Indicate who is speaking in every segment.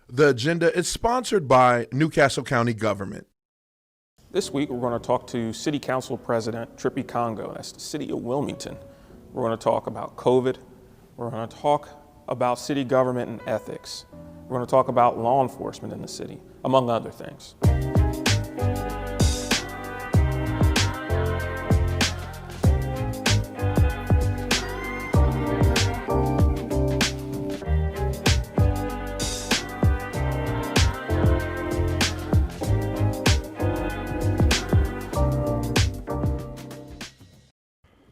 Speaker 1: The agenda is sponsored by Newcastle County Government.
Speaker 2: This week, we're going to talk to City Council President Trippi Congo. That's the city of Wilmington. We're going to talk about COVID. We're going to talk about city government and ethics. We're going to talk about law enforcement in the city, among other things.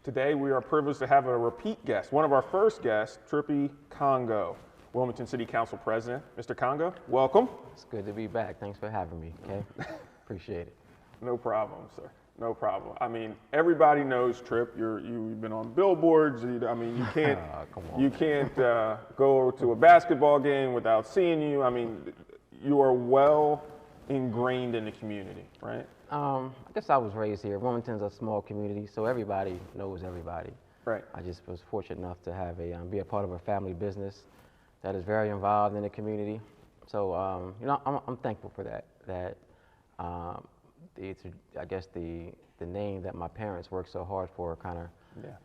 Speaker 2: Today, we are privileged to have a repeat guest, one of our first guests, Trippi Congo, Wilmington City Council President. Mr. Congo, welcome.
Speaker 3: It's good to be back. Thanks for having me, okay? Appreciate it.
Speaker 2: No problem, sir. No problem. I mean, everybody knows Trip. You've been on billboards. I mean, you can't go to a basketball game without seeing you. I mean, you are well ingrained in the community, right?
Speaker 3: I guess I was raised here. Wilmington's a small community, so everybody knows everybody.
Speaker 2: Right.
Speaker 3: I just was fortunate enough to have be a part of a family business that is very involved in the community. So, I'm thankful for that. I guess the name that my parents worked so hard for kind of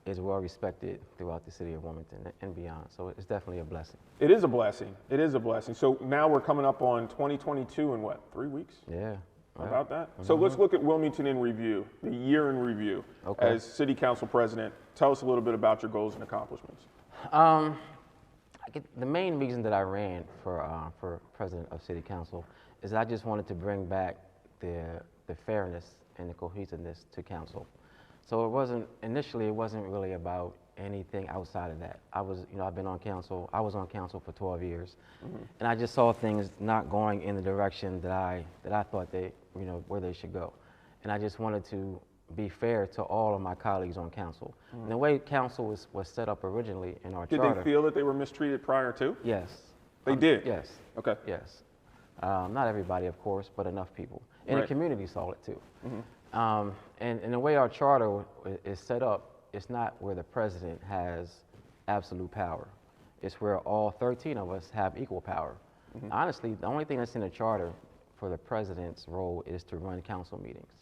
Speaker 3: is well respected throughout the city of Wilmington and beyond. So it's definitely a blessing.
Speaker 2: It is a blessing. It is a blessing. So now we're coming up on 2022 in what, 3 weeks?
Speaker 3: Yeah.
Speaker 2: About that? So let's look at Wilmington in review, the year in review.
Speaker 3: Okay.
Speaker 2: As City Council President, tell us a little bit about your goals and accomplishments.
Speaker 3: The main reason that I ran for President of City Council is I just wanted to bring back the fairness and the cohesiveness to council. So it wasn't really about anything outside of that. I've been on council. I was on council for 12 years, and I just saw things not going in the direction that I thought where they should go, and I just wanted to be fair to all of my colleagues on council. And the way council was set up originally in our charter.
Speaker 2: Did they feel that they were mistreated prior to?
Speaker 3: Yes.
Speaker 2: They did?
Speaker 3: Yes.
Speaker 2: Okay.
Speaker 3: Yes. Not everybody, of course, but enough people. And the community saw it too. And the way our charter is set up, it's not where the president has absolute power. It's where all 13 of us have equal power. Honestly, the only thing that's in the charter for the president's role is to run council meetings.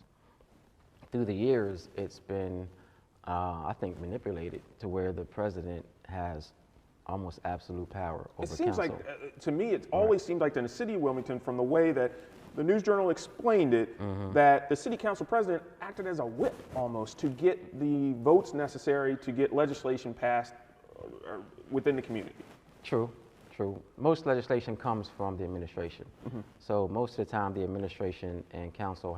Speaker 3: Through the years, it's been, I think, manipulated to where the president has almost absolute power over council.
Speaker 2: It seems like, to me, it always seemed like in the city of Wilmington, from the way that the News Journal explained it, that the city council president acted as a whip almost to get the votes necessary to get legislation passed within the community.
Speaker 3: True. Most legislation comes from the administration. So most of the time, the administration and council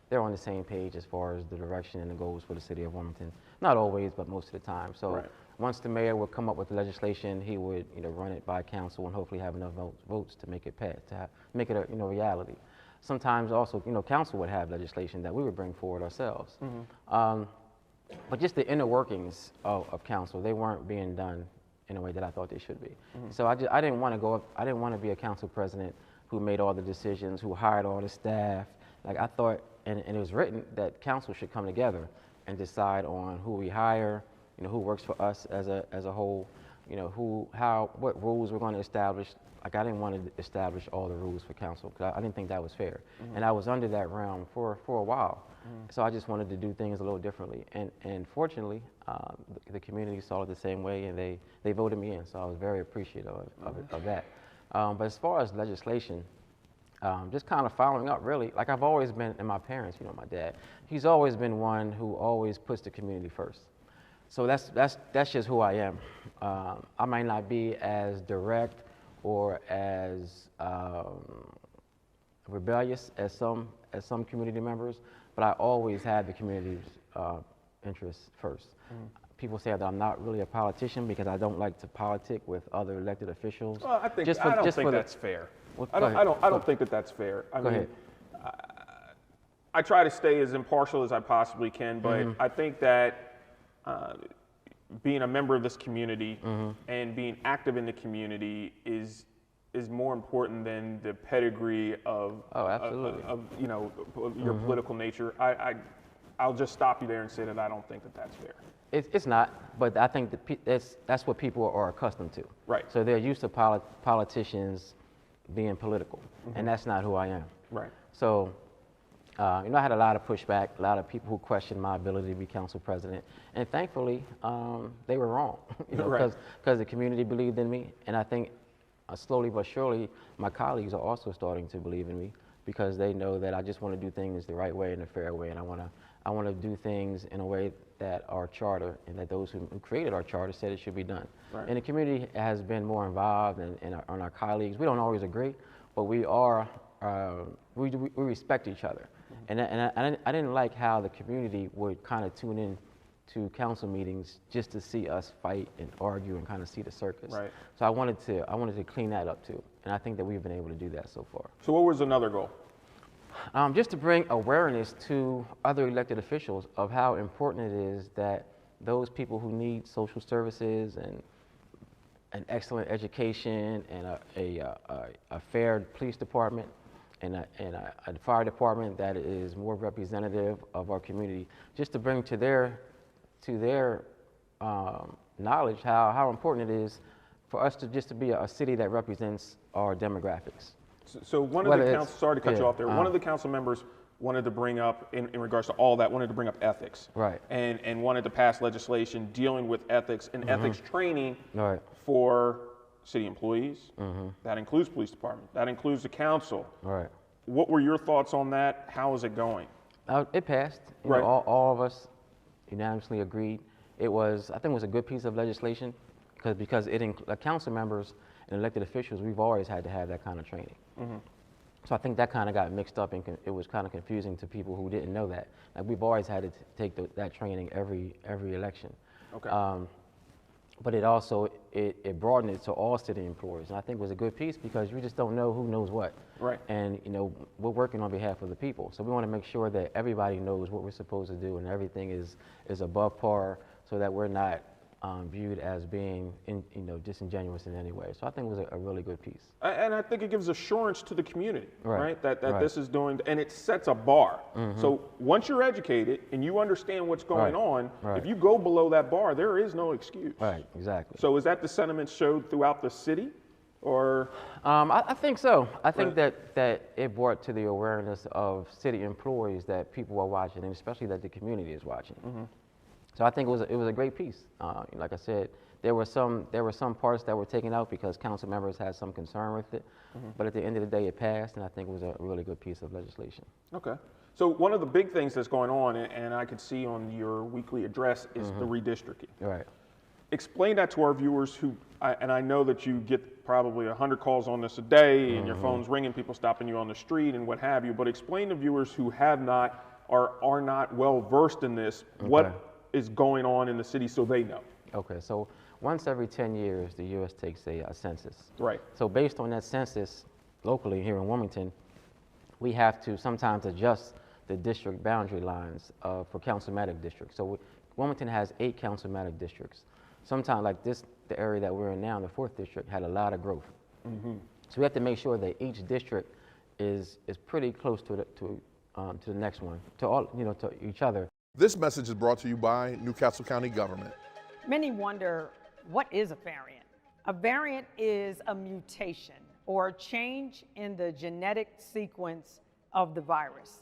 Speaker 3: they're on the same page as far as the direction and the goals for the city of Wilmington. Not always, but most of the time. So once the mayor would come up with legislation, he would run it by council and hopefully have enough votes to make it pass, to make it a reality. Sometimes also, council would have legislation that we would bring forward ourselves. But just the inner workings of council, they weren't being done in a way that I thought they should be. So I didn't want to be a council president who made all the decisions, who hired all the staff. Like I thought, and it was written that council should come together and decide on who we hire, who works for us as a whole, what rules we're going to establish. Like I didn't want to establish all the rules for council because I didn't think that was fair. And I was under that realm for a while. So I just wanted to do things a little differently. And fortunately, the community saw it the same way and they voted me in. So I was very appreciative of that. But as far as legislation, just kind of following up really, like I've always been, and my parents, my dad, he's always been one who always puts the community first. So that's just who I am. I might not be as direct or as rebellious as some community members, but I always had the community's interests first. People say that I'm not really a politician because I don't like to politic with other elected officials.
Speaker 2: Well, I don't think that's fair.
Speaker 3: Well,
Speaker 2: I don't think that that's fair. I mean, I try to stay as impartial as I possibly can, but I think that being a member of this community and being active in the community is more important than the pedigree of your political nature. I'll just stop you there and say that I don't think that that's fair.
Speaker 3: It's not, but I think that's what people are accustomed to.
Speaker 2: Right.
Speaker 3: So they're used to politicians being political, and that's not who I am.
Speaker 2: Right.
Speaker 3: So, I had a lot of pushback, a lot of people who questioned my ability to be council president, and thankfully, they were wrong,
Speaker 2: Right.
Speaker 3: because the community believed in me, and I think slowly but surely, my colleagues are also starting to believe in me because they know that I just want to do things the right way and the fair way, and I want to do things in a way that our charter and that those who created our charter said it should be done.
Speaker 2: Right.
Speaker 3: And the community has been more involved, and our colleagues, we don't always agree, but we are, we respect each other. And I didn't like how the community would kind of tune in to council meetings just to see us fight and argue and kind of see the circus.
Speaker 2: Right.
Speaker 3: So I wanted to clean that up too, and I think that we've been able to do that so far.
Speaker 2: So what was another goal?
Speaker 3: Just to bring awareness to other elected officials of how important it is that those people who need social services and an excellent education and a fair police department and a fire department that is more representative of our community, just to bring to their knowledge how important it is for us to be a city that represents our demographics.
Speaker 2: So one of the council, sorry to cut you off there, one of the council members wanted to bring up, in regards to all that, wanted to bring up ethics.
Speaker 3: Right.
Speaker 2: And wanted to pass legislation dealing with ethics and ethics training
Speaker 3: Right.
Speaker 2: for city employees. That includes police department. That includes the council.
Speaker 3: Right.
Speaker 2: What were your thoughts on that? How is it going?
Speaker 3: It passed.
Speaker 2: Right.
Speaker 3: All of us unanimously agreed. I think it was a good piece of legislation because council members and elected officials, we've always had to have that kind of training. So I think that kind of got mixed up, and it was kind of confusing to people who didn't know that. Like, we've always had to take that training every election.
Speaker 2: Okay.
Speaker 3: But it also it broadened it to all city employees, and I think it was a good piece because you just don't know who knows what.
Speaker 2: Right.
Speaker 3: And we're working on behalf of the people, so we want to make sure that everybody knows what we're supposed to do, and everything is above par, so that we're not viewed as being disingenuous in any way. So I think it was a really good piece.
Speaker 2: And I think it gives assurance to the community, right? That
Speaker 3: Right.
Speaker 2: this is doing, and it sets a bar. So once you're educated and you understand what's going on, if you go below that bar, there is no excuse.
Speaker 3: Right, exactly.
Speaker 2: So is that the sentiment showed throughout the city, or?
Speaker 3: I think so. I think that it brought to the awareness of city employees that people are watching, and especially that the community is watching. So I think it was a great piece. Like I said, there were some parts that were taken out because council members had some concern with it, but at the end of the day, it passed, and I think it was a really good piece of legislation.
Speaker 2: Okay. So one of the big things that's going on, and I could see on your weekly address, is the redistricting.
Speaker 3: Right.
Speaker 2: Explain that to our viewers and I know that you get probably 100 calls on this a day, and your phone's ringing, people stopping you on the street and what have you, but explain to viewers who have not or are not well versed in this, what is going on in the city so they know.
Speaker 3: Okay, so once every 10 years, the U.S. takes a census.
Speaker 2: Right.
Speaker 3: So based on that census, locally here in Wilmington, we have to sometimes adjust the district boundary lines for councilmatic districts. So Wilmington has 8 councilmatic districts. Sometimes, like the area that we're in now, the 4th district, had a lot of growth. So we have to make sure that each district is pretty close to the next one, to all, to each other.
Speaker 1: This message is brought to you by Newcastle County Government.
Speaker 4: Many wonder, what is a variant? A variant is a mutation or a change in the genetic sequence of the virus.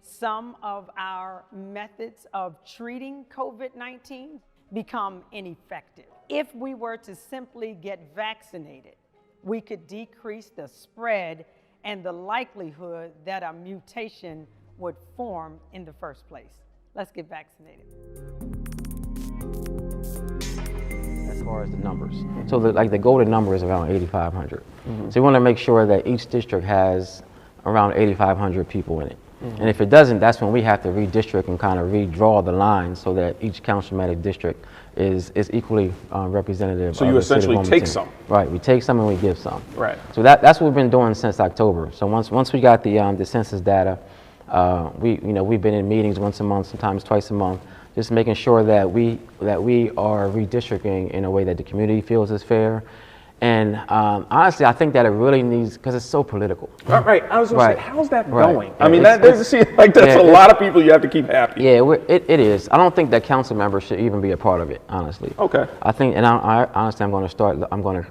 Speaker 4: Some of our methods of treating COVID-19 become ineffective. If we were to simply get vaccinated, we could decrease the spread and the likelihood that a mutation would form in the first place. Let's get vaccinated.
Speaker 3: As far as the numbers. So the golden number is around 8,500. So we want to make sure that each district has around 8,500 people in it. And if it doesn't, that's when we have to redistrict and kind of redraw the lines so that each councilmatic district is equally representative.
Speaker 2: So you essentially take some.
Speaker 3: Right, we take some and we give some.
Speaker 2: Right.
Speaker 3: So that's what we've been doing since October. So once we got the census data, we've been in meetings once a month, sometimes twice a month, just making sure that we are redistricting in a way that the community feels is fair, And honestly, I think that it really needs, because it's so political.
Speaker 2: Right. I was going
Speaker 3: Right.
Speaker 2: to say, how's that
Speaker 3: Right.
Speaker 2: going?
Speaker 3: Yeah,
Speaker 2: I mean,
Speaker 3: it's-
Speaker 2: that doesn't seem like that's
Speaker 3: yeah,
Speaker 2: a lot of people you have to keep happy.
Speaker 3: Yeah, it is. I don't think that council members should even be a part of it, honestly.
Speaker 2: Okay.
Speaker 3: I think, and I honestly, I'm going to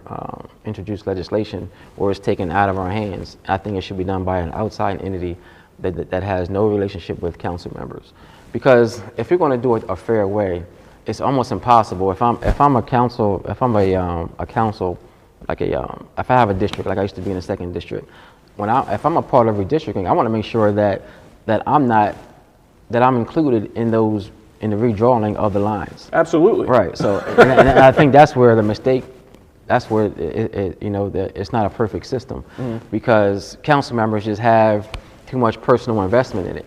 Speaker 3: introduce legislation where it's taken out of our hands. I think it should be done by an outside entity that has no relationship with council members. Because if you're going to do it a fair way, it's almost impossible. If I'm a council, if I have a district, like I used to be in the 2nd district, if I'm a part of redistricting, I want to make sure that I'm included in the redrawing of the lines.
Speaker 2: Absolutely.
Speaker 3: Right. So, and I think that's where the mistake. That's where it's not a perfect system, because council members just have too much personal investment in it.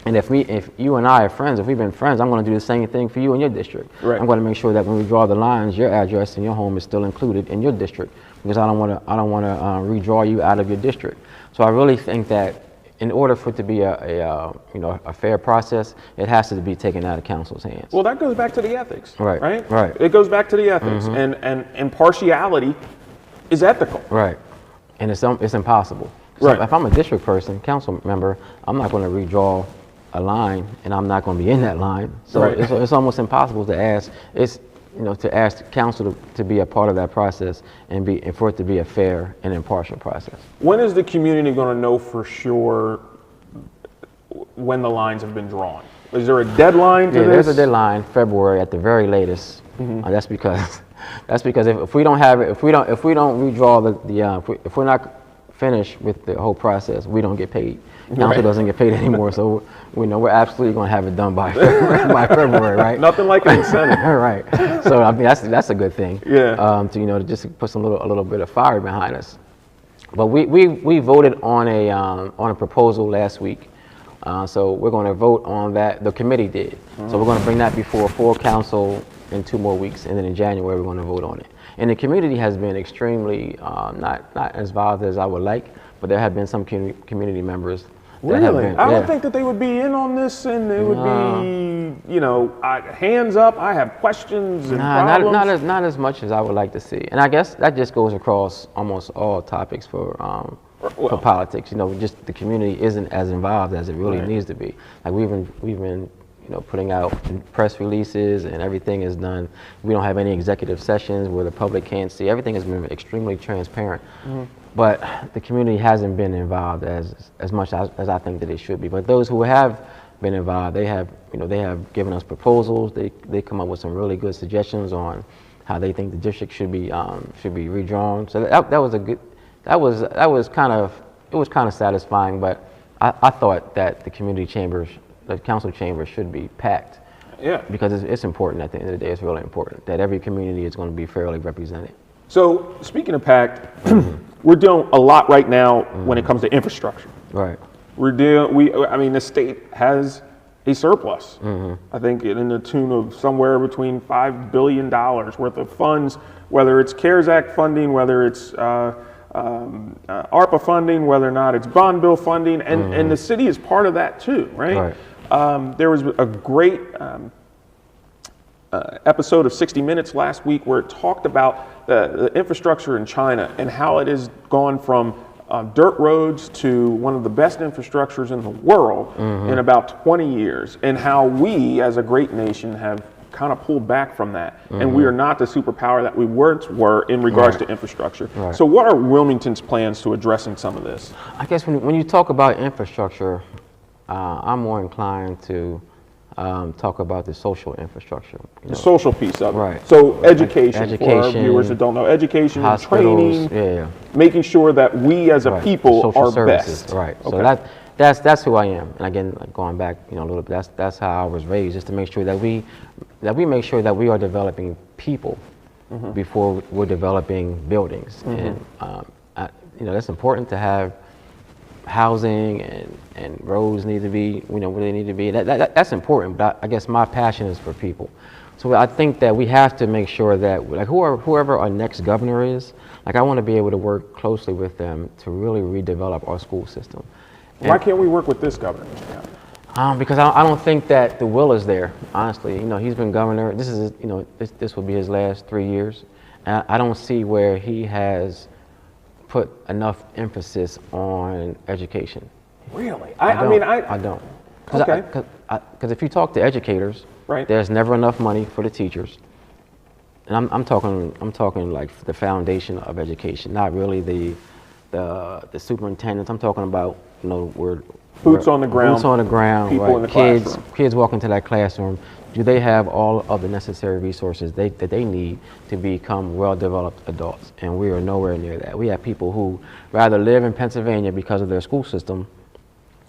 Speaker 3: And if you and I are friends, if we've been friends, I'm going to do the same thing for you in your district.
Speaker 2: Right.
Speaker 3: I'm going to make sure that when we draw the lines, your address and your home is still included in your district, because I don't want to redraw you out of your district. So I really think that in order for it to be a fair process, it has to be taken out of council's hands.
Speaker 2: Well, that goes back to the ethics.
Speaker 3: Right.
Speaker 2: Right.
Speaker 3: Right.
Speaker 2: It goes back to the ethics, and impartiality is ethical.
Speaker 3: Right. And it's impossible. So
Speaker 2: Right.
Speaker 3: if I'm a district person, council member, I'm not going to redraw a line, and I'm not going to be in that line. So
Speaker 2: Right.
Speaker 3: it's almost impossible to ask. To ask council to be a part of that process and for it to be a fair and impartial process.
Speaker 2: When is the community going to know for sure when the lines have been drawn? Is there a deadline to
Speaker 3: Yeah,
Speaker 2: this?
Speaker 3: there's a deadline, February at the very latest. That's because if we don't have it, if we don't redraw if we're not finished with the whole process, we don't get paid. Council
Speaker 2: Right.
Speaker 3: doesn't get paid anymore, so we know we're absolutely going to have it done by February, right?
Speaker 2: Nothing like an incentive.
Speaker 3: Right. So I mean that's a good thing.
Speaker 2: Yeah.
Speaker 3: To just put a little bit of fire behind us. But we voted on a proposal last week. So we're going to vote on that. The committee did. So we're going to bring that before full council in 2 more weeks, and then in January we're going to vote on it. And the community has been extremely not as involved as I would like, but there have been some community members. That have
Speaker 2: Really?
Speaker 3: been,
Speaker 2: I
Speaker 3: yeah.
Speaker 2: don't think that they would be in on this, and it would be, hands up. I have questions and problems.
Speaker 3: Not as much as I would like to see. And I guess that just goes across almost all topics for politics. Just the community isn't as involved as it really needs to be. Like we've been putting out press releases, and everything is done. We don't have any executive sessions where the public can't see. Everything has been extremely transparent. But the community hasn't been involved as much as I think that it should be. But those who have been involved, they have given us proposals. They come up with some really good suggestions on how they think the district should be redrawn. So that was kind of satisfying. But I thought that the council chambers should be packed.
Speaker 2: Yeah.
Speaker 3: Because it's important. At the end of the day, it's really important that every community is going to be fairly represented.
Speaker 2: So speaking of packed, we're doing a lot right now when it comes to infrastructure.
Speaker 3: Right.
Speaker 2: The state has a surplus. I think in the tune of somewhere between $5 billion worth of funds, whether it's CARES Act funding, whether it's ARPA funding, whether or not it's bond bill funding, and the city is part of that too, right? There was a great episode of 60 Minutes last week where it talked about the infrastructure in China and how it has gone from dirt roads to one of the best infrastructures in the world in about 20 years, and how we as a great nation have kind of pulled back from that. And we are not the superpower that we once were in regards to infrastructure. So what are Wilmington's plans to addressing some of this?
Speaker 3: I guess when you talk about infrastructure, I'm more inclined to talk about the social infrastructure.
Speaker 2: The social piece of it.
Speaker 3: Right.
Speaker 2: So education, for our
Speaker 3: Education,
Speaker 2: viewers that don't know, education,
Speaker 3: hospitals,
Speaker 2: training, making sure that we as a people
Speaker 3: social
Speaker 2: are
Speaker 3: services,
Speaker 2: best.
Speaker 3: right?
Speaker 2: Okay.
Speaker 3: So that's who I am. And again, like going back, a little bit, that's how I was raised, just to make sure that we make sure that we are developing people before we're developing buildings. And that's important to have. Housing and roads need to be, where they need to be. That's important, but I guess my passion is for people. So I think that we have to make sure that, like, whoever our next governor is, like, I want to be able to work closely with them to really redevelop our school system.
Speaker 2: Why can't we work with this governor?
Speaker 3: Because I don't think that the will is there, honestly. He's been governor. This will be his last 3 years. And I don't see where he has put enough emphasis on education.
Speaker 2: Really?
Speaker 3: I
Speaker 2: I
Speaker 3: don't.
Speaker 2: Okay.
Speaker 3: Because if you talk to educators,
Speaker 2: Right.
Speaker 3: there's never enough money for the teachers. And I'm talking like the foundation of education, not really the superintendents. I'm talking about, you know,
Speaker 2: Boots on the ground.
Speaker 3: Boots on the ground.
Speaker 2: People
Speaker 3: right.
Speaker 2: in the classroom.
Speaker 3: Kids walk into that classroom. Do they have all of the necessary resources that they need to become well-developed adults? And we are nowhere near that. We have people who rather live in Pennsylvania because of their school system,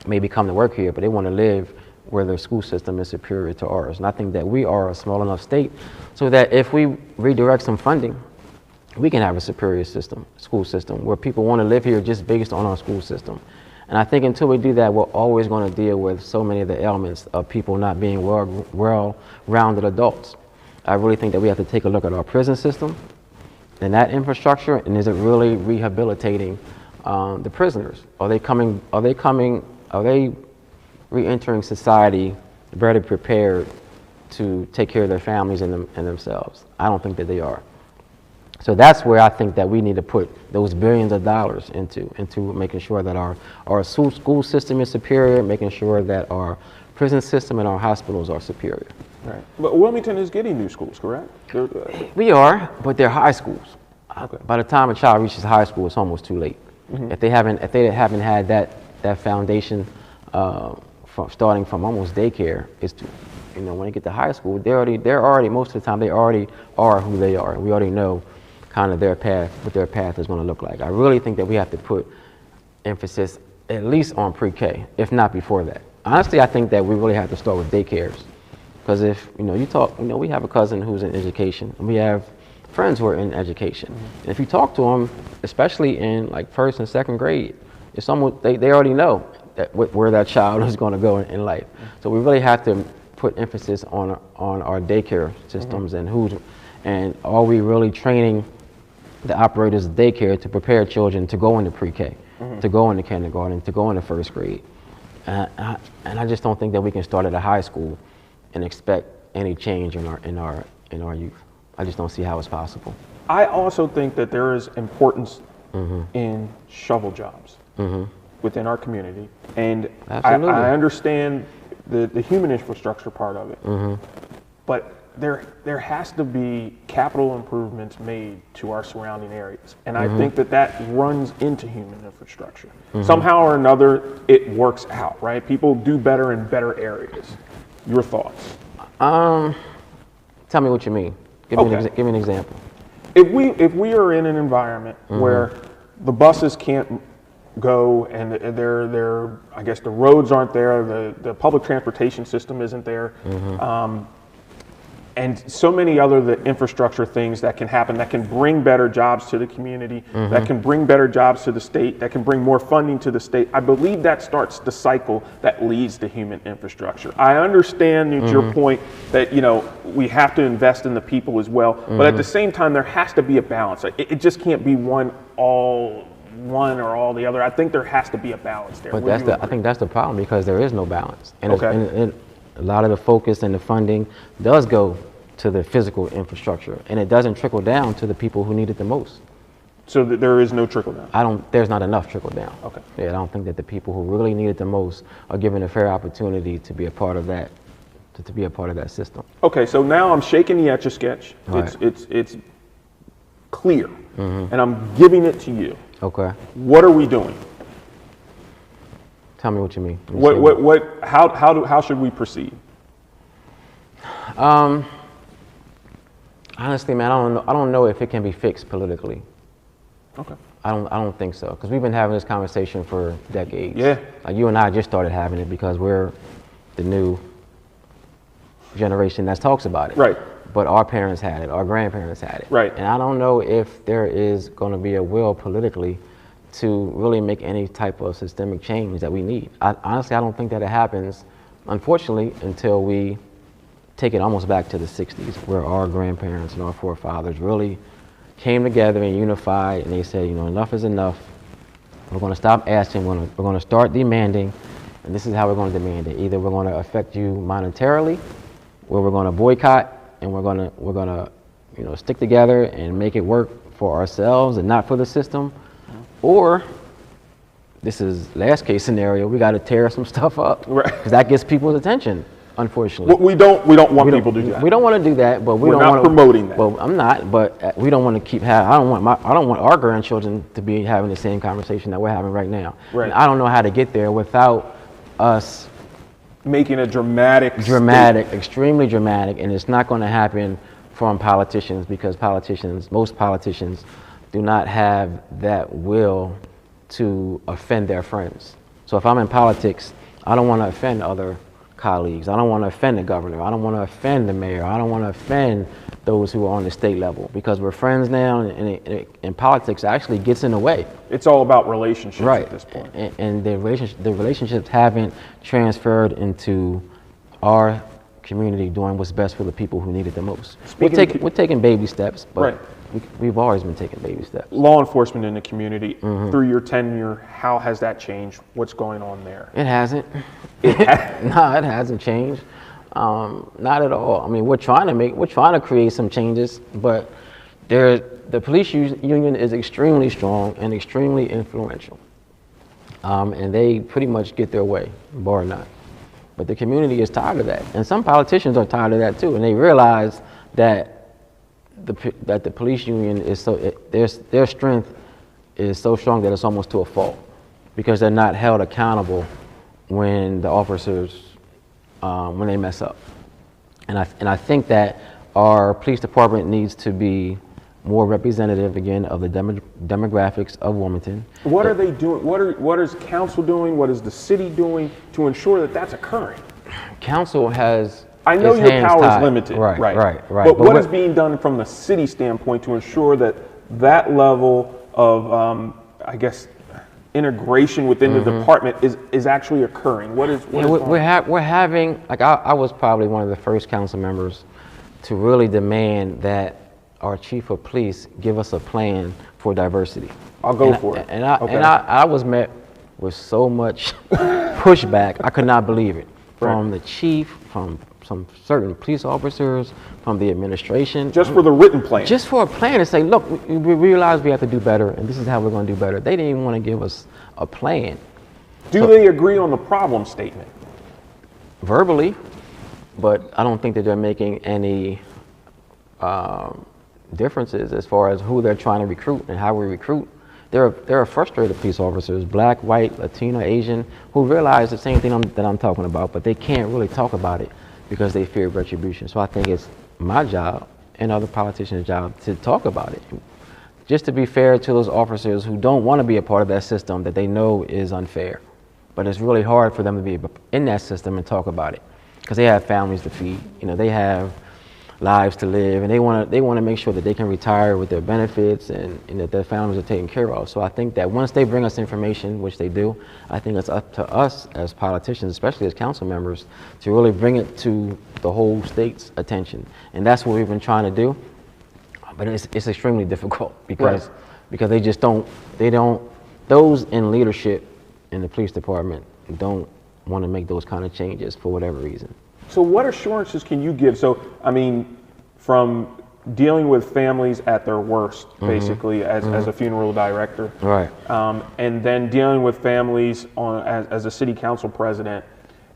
Speaker 3: maybe come to work here, but they want to live where their school system is superior to ours. And I think that we are a small enough state so that if we redirect some funding, we can have a superior school system, where people want to live here just based on our school system. And I think until we do that, we're always going to deal with so many of the ailments of people not being well-rounded adults. I really think that we have to take a look at our prison system and that infrastructure, and is it really rehabilitating the prisoners? Are they re-entering society better prepared to take care of their families and themselves? I don't think that they are. So that's where I think that we need to put those billions of dollars into making sure that our school system is superior, making sure that our prison system and our hospitals are superior.
Speaker 2: Right. But Wilmington is getting new schools, correct?
Speaker 3: We are, but they're high schools.
Speaker 2: Okay.
Speaker 3: By the time a child reaches high school, it's almost too late.
Speaker 2: Mm-hmm.
Speaker 3: If they haven't had that foundation starting from almost daycare, is to, you know, when they get to high school, they're already most of the time they already are who they are. We already know kind of what their path is going to look like. I really think that we have to put emphasis at least on pre-K, if not before that. Honestly, I think that we really have to start with daycares, because if we have a cousin who's in education, and we have friends who are in education. Mm-hmm. And if you talk to them, especially in like first and second grade, it's almost they already know that where that child is going to go in life. Mm-hmm. So we really have to put emphasis on our daycare systems, mm-hmm. and are we really training the operators of daycare to prepare children to go into pre-K, mm-hmm. to go into kindergarten, to go into first grade. And I just don't think that we can start at a high school and expect any change in our youth. I just don't see how it's possible.
Speaker 2: I also think that there is importance
Speaker 3: mm-hmm.
Speaker 2: in shovel jobs
Speaker 3: mm-hmm.
Speaker 2: within our community. And
Speaker 3: I
Speaker 2: understand the human infrastructure part of it,
Speaker 3: mm-hmm.
Speaker 2: but there has to be capital improvements made to our surrounding areas. And
Speaker 3: mm-hmm.
Speaker 2: I think that runs into human infrastructure.
Speaker 3: Mm-hmm.
Speaker 2: Somehow or another, it works out, right? People do better in better areas. Your thoughts?
Speaker 3: Tell me what you mean. Give me an example.
Speaker 2: If we are in an environment mm-hmm. where the buses can't go and I guess the roads aren't there, the public transportation system isn't there, mm-hmm. And so many other infrastructure things that can happen that can bring better jobs to the community, mm-hmm. that can bring better jobs to the state, that can bring more funding to the state. I believe that starts the cycle that leads to human infrastructure. I understand mm-hmm. your point that, you know, we have to invest in the people as well, mm-hmm. but at the same time there has to be a balance. It just can't be one or all the other. I think there has to be a balance there.
Speaker 3: But I think that's the problem, because there is no balance. And,
Speaker 2: okay.
Speaker 3: A lot of the focus and the funding does go to the physical infrastructure, and it doesn't trickle down to the people who need it the most.
Speaker 2: So there is no trickle down?
Speaker 3: There's not enough trickle down.
Speaker 2: Okay.
Speaker 3: Yeah, I don't think that the people who really need it the most are given a fair opportunity to be a part of that, to be a part of that system.
Speaker 2: Okay, so now I'm shaking the Etch-a-Sketch.
Speaker 3: Right.
Speaker 2: It's clear,
Speaker 3: mm-hmm.
Speaker 2: and I'm giving it to you.
Speaker 3: Okay.
Speaker 2: What are we doing?
Speaker 3: Tell me what you mean.
Speaker 2: How should we proceed?
Speaker 3: Honestly, man, I don't know if it can be fixed politically.
Speaker 2: Okay.
Speaker 3: I don't think so, because we've been having this conversation for decades.
Speaker 2: Yeah.
Speaker 3: Like you and I just started having it because we're the new generation that talks about it.
Speaker 2: Right.
Speaker 3: But our parents had it, our grandparents had it.
Speaker 2: Right.
Speaker 3: And I don't know if there is going to be a will politically to really make any type of systemic change that we need. Honestly, I don't think that it happens, unfortunately, until we take it almost back to the 60s, where our grandparents and our forefathers really came together and unified, and they said, you know, enough is enough. We're going to stop asking, we're going to start demanding, and this is how we're going to demand it. Either we're going to affect you monetarily, or we're going to boycott, and we're going to stick together and make it work for ourselves and not for the system, or this is last case scenario, we got to tear some stuff up,
Speaker 2: Right.
Speaker 3: because that gets people's attention, unfortunately.
Speaker 2: We don't want people to do that.
Speaker 3: We don't want to do that, but we
Speaker 2: We're
Speaker 3: don't
Speaker 2: not
Speaker 3: want to
Speaker 2: promoting that.
Speaker 3: Well, I'm not, but we don't want to keep having. I don't want our grandchildren to be having the same conversation that we're having right now.
Speaker 2: Right.
Speaker 3: And I don't know how to get there without us
Speaker 2: Making a dramatic,
Speaker 3: extremely dramatic, and it's not going to happen from politicians, because most politicians do not have that will to offend their friends. So if I'm in politics, I don't want to offend other colleagues. I don't want to offend the governor. I don't want to offend the mayor. I don't want to offend those who are on the state level, because we're friends now, and politics actually gets in the way.
Speaker 2: It's all about relationships
Speaker 3: Right.
Speaker 2: at this point.
Speaker 3: And the relationships haven't transferred into our community doing what's best for the people who need it the most. We're taking baby steps, but
Speaker 2: Right.
Speaker 3: we've always been taking baby steps.
Speaker 2: Law enforcement in the community,
Speaker 3: Mm-hmm.
Speaker 2: through your tenure, how has that changed? What's going on there?
Speaker 3: It hasn't. No, it hasn't changed. Not at all. I mean, we're trying to create some changes, but the police union is extremely strong and extremely influential. And they pretty much get their way, bar none. But the community is tired of that. And some politicians are tired of that too, and they realize that the police union is their strength is so strong that it's almost to a fault, because they're not held accountable when the officers when they mess up. And I think that our police department needs to be more representative again of the demographics of Wilmington.
Speaker 2: What are they doing? What is council doing? What is the city doing to ensure that that's occurring?
Speaker 3: Council has.
Speaker 2: I know
Speaker 3: its
Speaker 2: your
Speaker 3: hands
Speaker 2: power
Speaker 3: tied.
Speaker 2: is limited,
Speaker 3: Right.
Speaker 2: But what is being done from the city standpoint to ensure that that level of, I guess, integration within the department is actually occurring?
Speaker 3: We're having, like, I was probably one of the first council members to really demand that our chief of police give us a plan for diversity.
Speaker 2: I'll go for it.
Speaker 3: And I was met with so much pushback, I could not believe it. From the chief, from some certain police officers, from the administration.
Speaker 2: Just for the written plan?
Speaker 3: Just for a plan to say, look, we realize we have to do better, and this is how we're going to do better. They didn't even want to give us a plan.
Speaker 2: Do they agree on the problem statement?
Speaker 3: Verbally, but I don't think that they're making any differences as far as who they're trying to recruit and how we recruit. There are frustrated police officers, black, white, Latino, Asian, who realize the same thing that I'm talking about, but they can't really talk about it because they fear retribution. So I think it's my job and other politicians' job to talk about it. Just to be fair to those officers who don't want to be a part of that system that they know is unfair. But it's really hard for them to be in that system and talk about it, because they have families to feed, they have lives to live, and they want to make sure that they can retire with their benefits and that their families are taken care of. So I think that once they bring us information, which they do, I think it's up to us as politicians, especially as council members, to really bring it to the whole state's attention. And that's what we've been trying to do. But it's extremely difficult because they just don't, those in leadership in the police department don't want to make those kind of changes for whatever reason.
Speaker 2: So what assurances can you give? So, I mean, from dealing with families at their worst, basically, as a funeral director.
Speaker 3: Right.
Speaker 2: And then dealing with families as a city council president,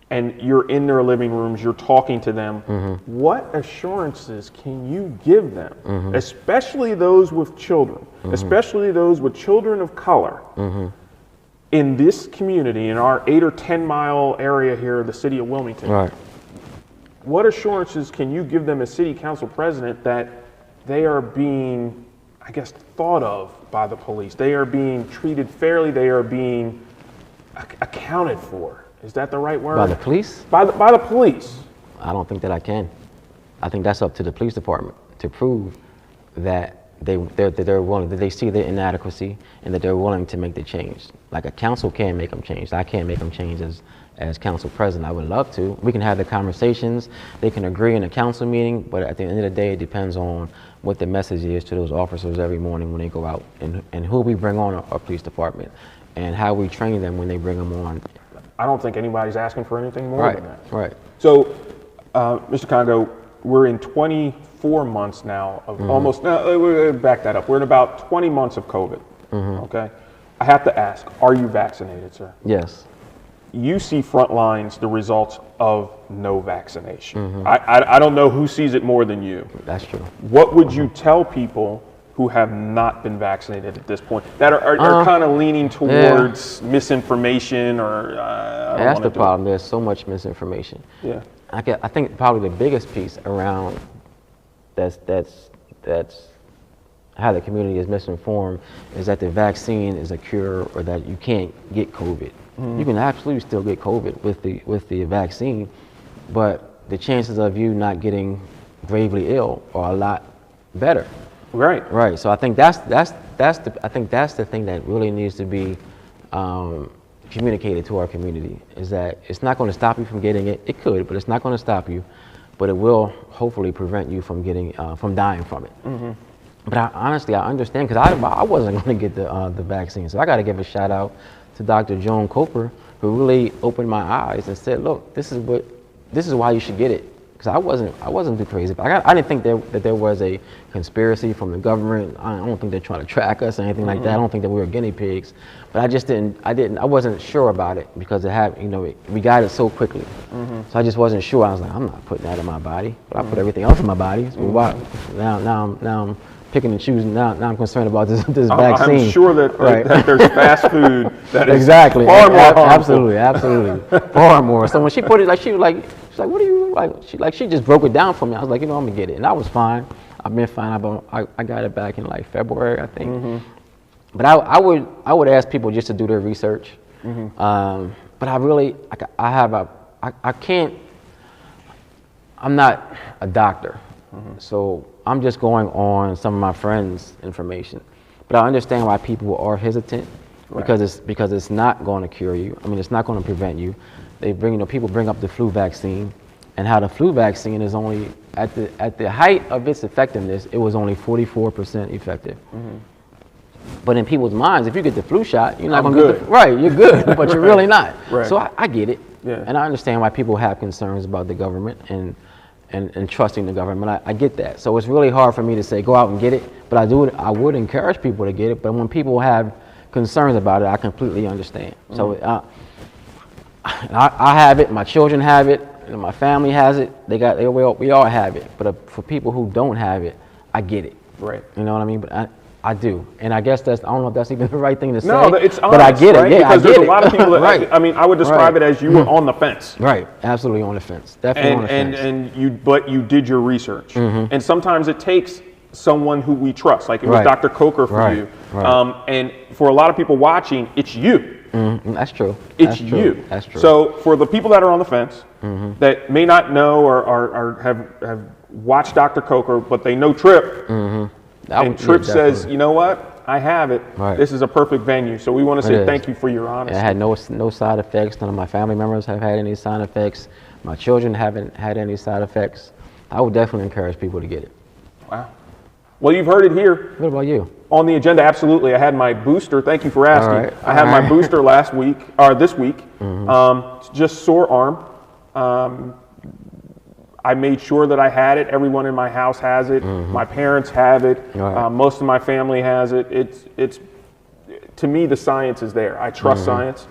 Speaker 2: and you're in their living rooms, you're talking to them. What assurances can you give them, especially those with children, especially those with children of color, in this community, in our 8 or 10 mile area here in the city of Wilmington?
Speaker 3: Right.
Speaker 2: What assurances can you give them as city council president that they are being, I guess, thought of by the police? They are being treated fairly. They are being accounted for. Is that the right word?
Speaker 3: By the police?
Speaker 2: By the police.
Speaker 3: I don't think that I can. I think that's up to the police department to prove that they're willing, that they see the inadequacy and that they're willing to make the change. Like a council can make them change. I can't make them change as council president. I would love to. We can have the conversations. They can agree in a council meeting, but at the end of the day, it depends on what the message is to those officers every morning when they go out, and who we bring on our police department, and how we train them when they bring them on.
Speaker 2: I don't think anybody's asking for anything more than that.
Speaker 3: Right.
Speaker 2: So, Mr. Congo, we're in 2023. 4 months now of almost, no, back that up. We're in about 20 months of COVID, okay? I have to ask, are you vaccinated, sir?
Speaker 3: Yes.
Speaker 2: You see front lines the results of no vaccination. I don't know who sees it more than you.
Speaker 3: That's true.
Speaker 2: What would you tell people who have not been vaccinated at this point that are kind of leaning towards misinformation or
Speaker 3: That's the problem. There's so much misinformation.
Speaker 2: Yeah.
Speaker 3: I think probably the biggest piece around that's how the community is misinformed is that the vaccine is a cure or that you can't get COVID. You can absolutely still get COVID with the vaccine, but the chances of you not getting gravely ill are a lot better.
Speaker 2: Right.
Speaker 3: Right. So I think that's the thing that really needs to be communicated to our community is that it's not going to stop you from getting it. It could, but it's not going to stop you. But it will hopefully prevent you from getting from dying from it. But honestly, I understand because I wasn't going to get the vaccine. So I got to give a shout out to Dr. Joan Coper, who really opened my eyes and said, "Look, this is why you should get it." Because I wasn't too crazy. I didn't think that there was a conspiracy from the government. I don't think they're trying to track us or anything like that. I don't think that we were guinea pigs. But I wasn't sure about it because we got it so quickly. So I just wasn't sure. I was like, I'm not putting that in my body. But I put everything else in my body. So why, now I'm picking and choosing. Now I'm concerned about this vaccine.
Speaker 2: I'm sure that, that there's fast food that is
Speaker 3: exactly
Speaker 2: far more
Speaker 3: harmful. Absolutely, far more. So when she put it, she's like, what do you like? She just broke it down for me. I was like, I'm gonna get it, and I was fine. I've been fine. I got it back in like February, I think. But I would ask people just to do their research. But I can't. I'm not a doctor, so I'm just going on some of my friends' information. But I understand why people are hesitant because it's not going to cure you. I mean, it's not going to prevent you. People bring up the flu vaccine and how the flu vaccine is only at the height of its effectiveness, it was only 44% effective. But in people's minds, if you get the flu shot, you're not going to get you're good, but you're really not. So I get it. And I understand why people have concerns about the government and trusting the government. I get that. So it's really hard for me to say, go out and get it. But I would encourage people to get it. But when people have concerns about it, I completely understand. So I have it, my children have it, and my family has it. We all have it. But for people who don't have it, I get it.
Speaker 2: Right.
Speaker 3: You know what I mean? But I do. And I guess I don't know if that's even the right thing to say.
Speaker 2: No, it's honest,
Speaker 3: but I get it.
Speaker 2: Right?
Speaker 3: Yeah,
Speaker 2: because
Speaker 3: I get
Speaker 2: there's
Speaker 3: it.
Speaker 2: a lot of people that, I would describe it as you were on the fence.
Speaker 3: Right. Absolutely on the fence. Definitely on the fence.
Speaker 2: But you did your research. And sometimes it takes someone who we trust, like it was Dr. Coker for you. And for a lot of people watching, it's you.
Speaker 3: That's true.
Speaker 2: It's you.
Speaker 3: That's true.
Speaker 2: So for the people that are on the fence, that may not know or have watched Dr. Coker, but they know Trip, and Trip says, you know what? I have it. This is a perfect venue. So we want to say thank you for your honesty.
Speaker 3: I had no side effects. None of my family members have had any side effects. My children haven't had any side effects. I would definitely encourage people to get it.
Speaker 2: Wow. Well, you've heard it here.
Speaker 3: What about you?
Speaker 2: On the agenda, absolutely. I had my booster. Thank you for asking. I had my booster this week. Just sore arm. I made sure that I had it. Everyone in my house has it. My parents have it. Most of my family has it. It's to me, the science is there. I trust science.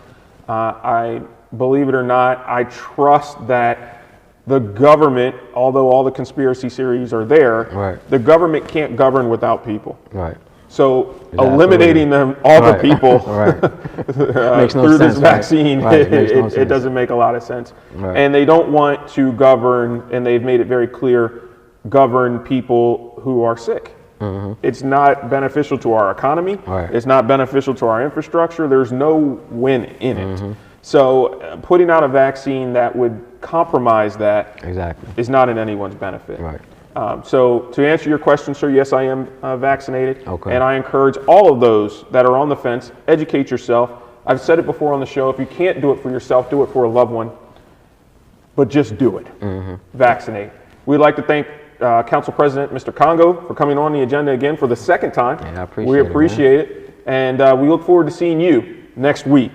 Speaker 2: I believe it or not, I trust that the government, although all the conspiracy theories are there, the government can't govern without people. So eliminating all the people through this vaccine, it doesn't make a lot of sense. And they don't want to govern, and they've made it very clear, govern people who are sick. It's not beneficial to our economy. It's not beneficial to our infrastructure. There's no win in it. So putting out a vaccine that would compromise that is not in anyone's benefit. So to answer your question, sir, yes, I am vaccinated. And I encourage all of those that are on the fence, educate yourself. I've said it before on the show, if you can't do it for yourself, do it for a loved one. But just do it. Vaccinate. We'd like to thank Council President Mr. Congo for coming on the agenda again for the second time.
Speaker 3: We
Speaker 2: appreciate it. And we look forward to seeing you next week.